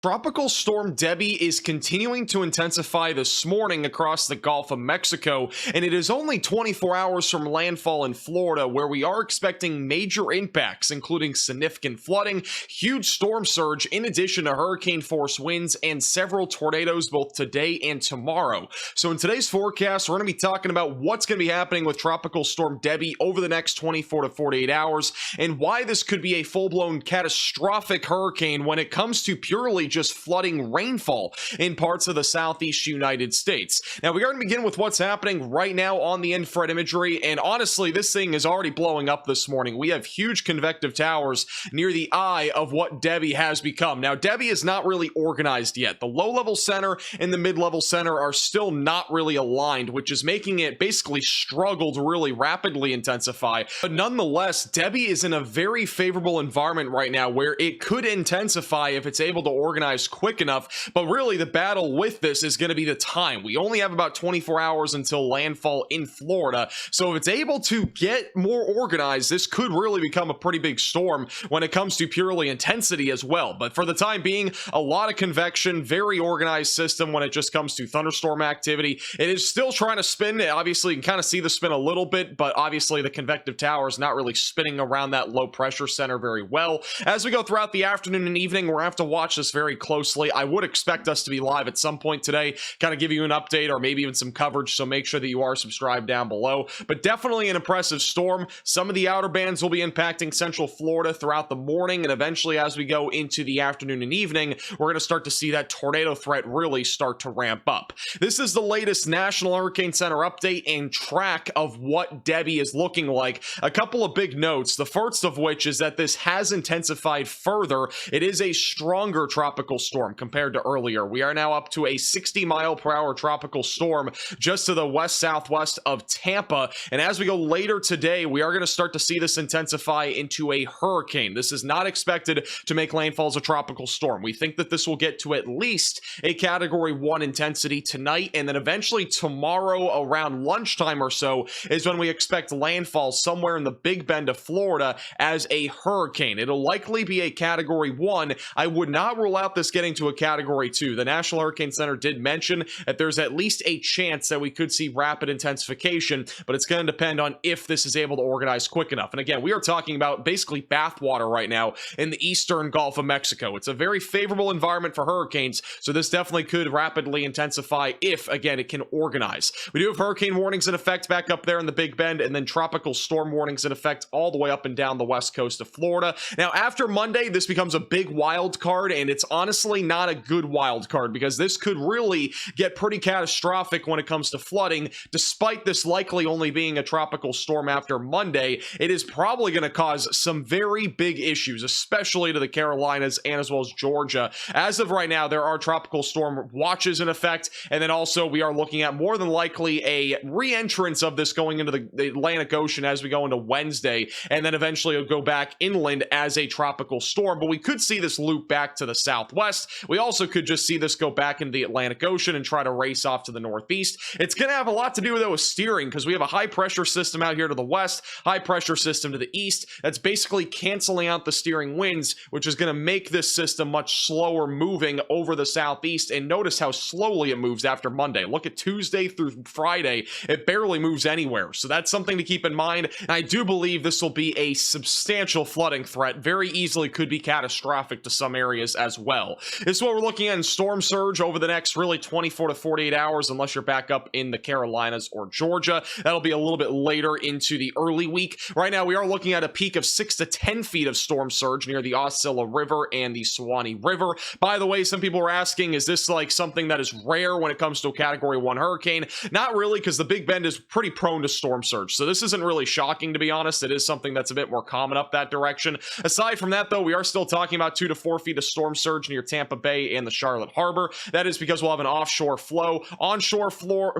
Tropical storm Debby is continuing to intensify this morning across the Gulf of Mexico, and it is only 24 hours from landfall in Florida, where we are expecting major impacts, including significant flooding, huge storm surge, in addition to hurricane force winds and several tornadoes both today and tomorrow. So in today's forecast, we're going to be talking about what's going to be happening with Tropical Storm Debby over the next 24 to 48 hours, and why this could be a full-blown catastrophic hurricane when it comes to purely just flooding rainfall in parts of the southeast United States. Now, we are going to begin with what's happening right now on the infrared imagery, and honestly, this thing is already blowing up this morning. We have huge convective towers near the eye of what Debby has become. Now, Debby is not really organized yet. The low-level center and the mid-level center are still not really aligned, which is making it basically struggle to really rapidly intensify. But nonetheless, Debby is in a very favorable environment right now where it could intensify if it's able to organize quick enough, but really the battle with this is going to be the time. We only have about 24 hours until landfall in Florida, so if it's able to get more organized, this could really become a pretty big storm when it comes to purely intensity as well. But for the time being, a lot of convection, very organized system when it just comes to thunderstorm activity. It is still trying to spin. Obviously, you can kind of see the spin a little bit, but obviously the convective tower is not really spinning around that low pressure center very well. As we go throughout the afternoon and evening, we're going to have to watch this very closely. I would expect us to be live at some point today, kind of give you an update or maybe even some coverage, so make sure that you are subscribed down below. But definitely an impressive storm. Some of the outer bands will be impacting central Florida throughout the morning, and eventually as we go into the afternoon and evening, we're going to start to see that tornado threat really start to ramp up. This is the latest National Hurricane Center update and track of what Debby is looking like. A couple of big notes, the first of which is that this has intensified further. It is a stronger tropical storm compared to earlier. We are now up to a 60-mile-per-hour tropical storm just to the west-southwest of Tampa, and as we go later today, we are going to start to see this intensify into a hurricane. This is not expected to make landfall as a tropical storm. We think that this will get to at least a Category 1 intensity tonight, and then eventually tomorrow around lunchtime or so is when we expect landfall somewhere in the Big Bend of Florida as a hurricane. It'll likely be a Category 1. I would not rule out this getting to a Category 2. The National Hurricane Center did mention that there's at least a chance that we could see rapid intensification, but it's going to depend on if this is able to organize quick enough. And again, we are talking about basically bathwater right now in the eastern Gulf of Mexico. It's a very favorable environment for hurricanes, so this definitely could rapidly intensify if, again, it can organize. We do have hurricane warnings in effect back up there in the Big Bend, and then tropical storm warnings in effect all the way up and down the west coast of Florida. Now, after Monday, this becomes a big wild card, and it's honestly not a good wild card because this could really get pretty catastrophic when it comes to flooding. Despite this likely only being a tropical storm after Monday, it is probably going to cause some very big issues, especially to the Carolinas and as well as Georgia. As of right now, there are tropical storm watches in effect, and then also we are looking at more than likely a re-entrance of this going into the Atlantic Ocean as we go into Wednesday, and then eventually it'll go back inland as a tropical storm. But we could see this loop back to the southwest. We also could just see this go back into the Atlantic Ocean and try to race off to the northeast. It's going to have a lot to do with steering, because we have a high pressure system out here to the west, high pressure system to the east. That's basically canceling out the steering winds, which is going to make this system much slower moving over the southeast. And notice how slowly it moves after Monday. Look at Tuesday through Friday. It barely moves anywhere. So that's something to keep in mind. And I do believe this will be a substantial flooding threat. Very easily could be catastrophic to some areas as well. This is what we're looking at in storm surge over the next really 24 to 48 hours, unless you're back up in the Carolinas or Georgia. That'll be a little bit later into the early week. Right now, we are looking at a peak of 6 to 10 feet of storm surge near the Osceola River and the Suwannee River. By the way, some people are asking, is this like something that is rare when it comes to a Category 1 hurricane? Not really, because the Big Bend is pretty prone to storm surge. So this isn't really shocking, to be honest. It is something that's a bit more common up that direction. Aside from that, though, we are still talking about 2 to 4 feet of storm surge near Tampa Bay and the Charlotte Harbor. That is because we'll have an offshore flow. Onshore flow,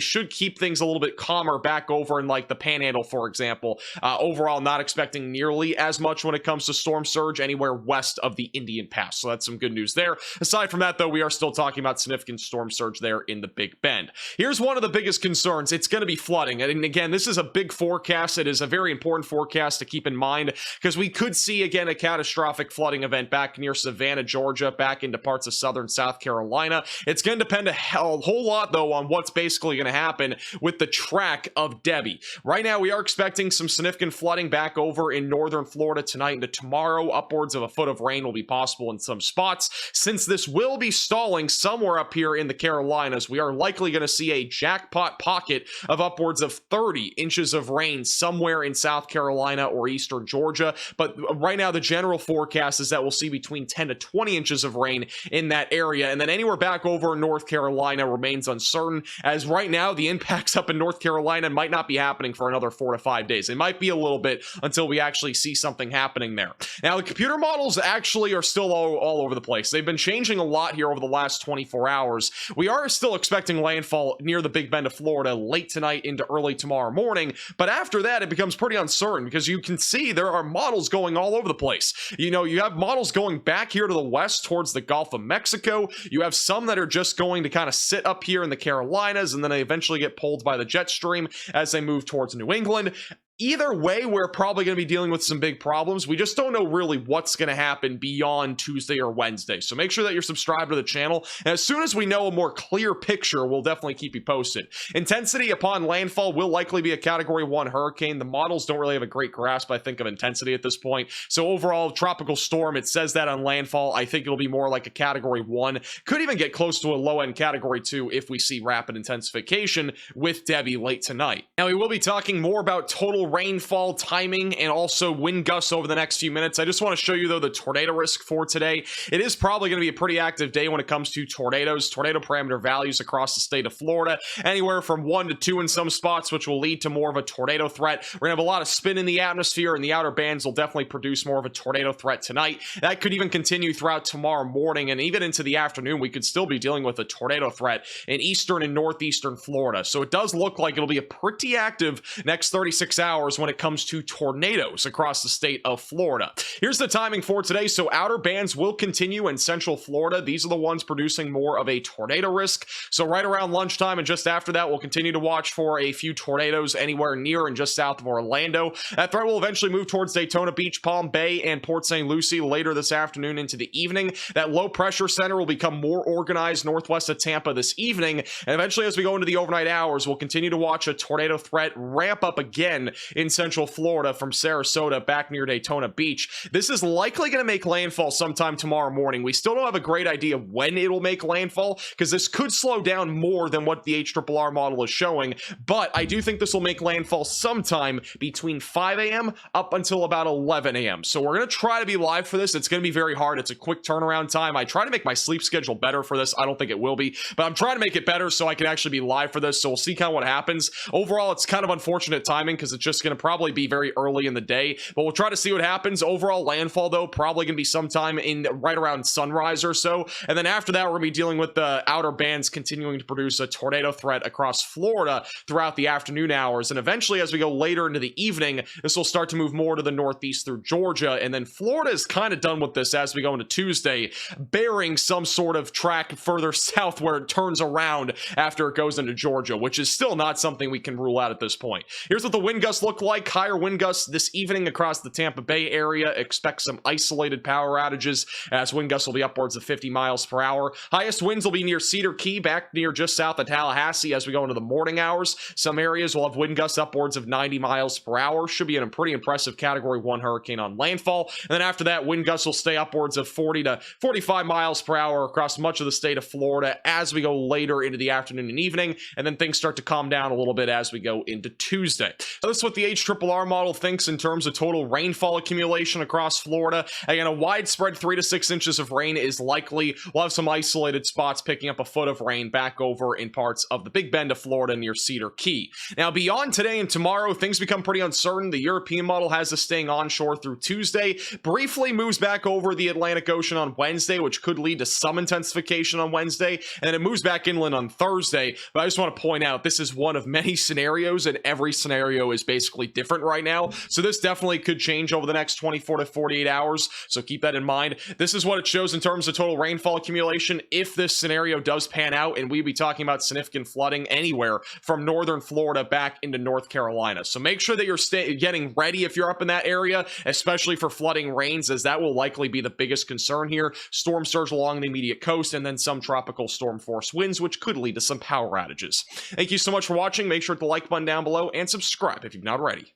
should keep things a little bit calmer back over in like the Panhandle, for example. Overall, not expecting nearly as much when it comes to storm surge anywhere west of the Indian Pass. So that's some good news there. Aside from that, though, we are still talking about significant storm surge there in the Big Bend. Here's one of the biggest concerns. It's going to be flooding. And again, this is a big forecast. It is a very important forecast to keep in mind because we could see, again, a catastrophic flooding event back near Savannah Savannah, Georgia, back into parts of southern South Carolina. It's going to depend a whole lot, though, on what's basically going to happen with the track of Debby. Right now, we are expecting some significant flooding back over in northern Florida tonight into tomorrow. Upwards of a foot of rain will be possible in some spots. Since this will be stalling somewhere up here in the Carolinas, we are likely going to see a jackpot pocket of upwards of 30 inches of rain somewhere in South Carolina or eastern Georgia. But right now, the general forecast is that we'll see between 10 to 20 inches of rain in that area. And then anywhere back over in North Carolina remains uncertain, as right now the impacts up in North Carolina might not be happening for another 4 to 5 days. It might be a little bit until we actually see something happening there. Now, the computer models actually are still all over the place. They've been changing a lot here over the last 24 hours. We are still expecting landfall near the Big Bend of Florida late tonight into early tomorrow morning, but after that it becomes pretty uncertain because you can see there are models going all over the place. You know, you have models going back here to the west towards the Gulf of Mexico. You have some that are just going to kind of sit up here in the Carolinas, and then they eventually get pulled by the jet stream as they move towards New England. Either way, we're probably going to be dealing with some big problems. We just don't know really what's going to happen beyond Tuesday or Wednesday. So make sure that you're subscribed to the channel. And as soon as we know a more clear picture, we'll definitely keep you posted. Intensity upon landfall will likely be a Category 1 hurricane. The models don't really have a great grasp, I think, of intensity at this point. So overall, tropical storm, it says that on landfall. I think it'll be more like a Category 1. Could even get close to a low-end Category 2 if we see rapid intensification with Debby late tonight. Now, we will be talking more about total rainfall timing and also wind gusts over the next few minutes. I just want to show you, though, the tornado risk for today. It is probably going to be a pretty active day when it comes to tornadoes. Tornado parameter values across the state of Florida, anywhere from 1 to 2 in some spots, which will lead to more of a tornado threat. We're going to have a lot of spin in the atmosphere, and the outer bands will definitely produce more of a tornado threat tonight. That could even continue throughout tomorrow morning, and even into the afternoon, we could still be dealing with a tornado threat in eastern and northeastern Florida. So it does look like it'll be a pretty active next 36 hours when it comes to tornadoes across the state of Florida. Here's the timing for today. So outer bands will continue in central Florida. These are the ones producing more of a tornado risk. So right around lunchtime and just after that, we'll continue to watch for a few tornadoes anywhere near and just south of Orlando. That threat will eventually move towards Daytona Beach, Palm Bay, and Port St. Lucie later this afternoon into the evening. That low pressure center will become more organized northwest of Tampa this evening. And eventually, as we go into the overnight hours, we'll continue to watch a tornado threat ramp up again in central Florida from Sarasota back near Daytona Beach. This is likely going to make landfall sometime tomorrow morning. We still don't have a great idea of when it will make landfall because this could slow down more than what the HRRR model is showing, but I do think this will make landfall sometime between 5 a.m. up until about 11 a.m. So we're going to try to be live for this. It's going to be very hard. It's a quick turnaround time. I try to make my sleep schedule better for this. I don't think it will be, but I'm trying to make it better so I can actually be live for this. So we'll see kind of what happens. Overall, it's kind of unfortunate timing because it's just going to probably be very early in the day, but we'll try to see what happens. Overall landfall, though, probably going to be sometime in right around sunrise or so, and then after that, we're going to be dealing with the outer bands continuing to produce a tornado threat across Florida throughout the afternoon hours, and eventually, as we go later into the evening, this will start to move more to the northeast through Georgia, and then Florida is kind of done with this as we go into Tuesday, bearing some sort of track further south where it turns around after it goes into Georgia, which is still not something we can rule out at this point. Here's what the wind gusts look like. Higher wind gusts this evening across the Tampa Bay area. Expect some isolated power outages as wind gusts will be upwards of 50 miles per hour. Highest winds will be near Cedar Key, back near just south of Tallahassee as we go into the morning hours. Some areas will have wind gusts upwards of 90 miles per hour. Should be a pretty impressive Category 1 hurricane on landfall. And then after that, wind gusts will stay upwards of 40 to 45 miles per hour across much of the state of Florida as we go later into the afternoon and evening. And then things start to calm down a little bit as we go into Tuesday. So this is what the HRRR model thinks in terms of total rainfall accumulation across Florida. Again, a widespread 3 to 6 inches of rain is likely. We'll have some isolated spots picking up a foot of rain back over in parts of the Big Bend of Florida near Cedar Key. Now, beyond today and tomorrow, things become pretty uncertain. The European model has us staying onshore through Tuesday, briefly moves back over the Atlantic Ocean on Wednesday, which could lead to some intensification on Wednesday, and then it moves back inland on Thursday. But I just want to point out, this is one of many scenarios, and every scenario is basically basically different right now. So this definitely could change over the next 24 to 48 hours. So keep that in mind. This is what it shows in terms of total rainfall accumulation. If this scenario does pan out, and we'd be talking about significant flooding anywhere from northern Florida back into North Carolina. So make sure that you're getting ready if you're up in that area, especially for flooding rains, as that will likely be the biggest concern here. Storm surge along the immediate coast, and then some tropical storm force winds, which could lead to some power outages. Thank you so much for watching. Make sure to like the button down below and subscribe if you've not already.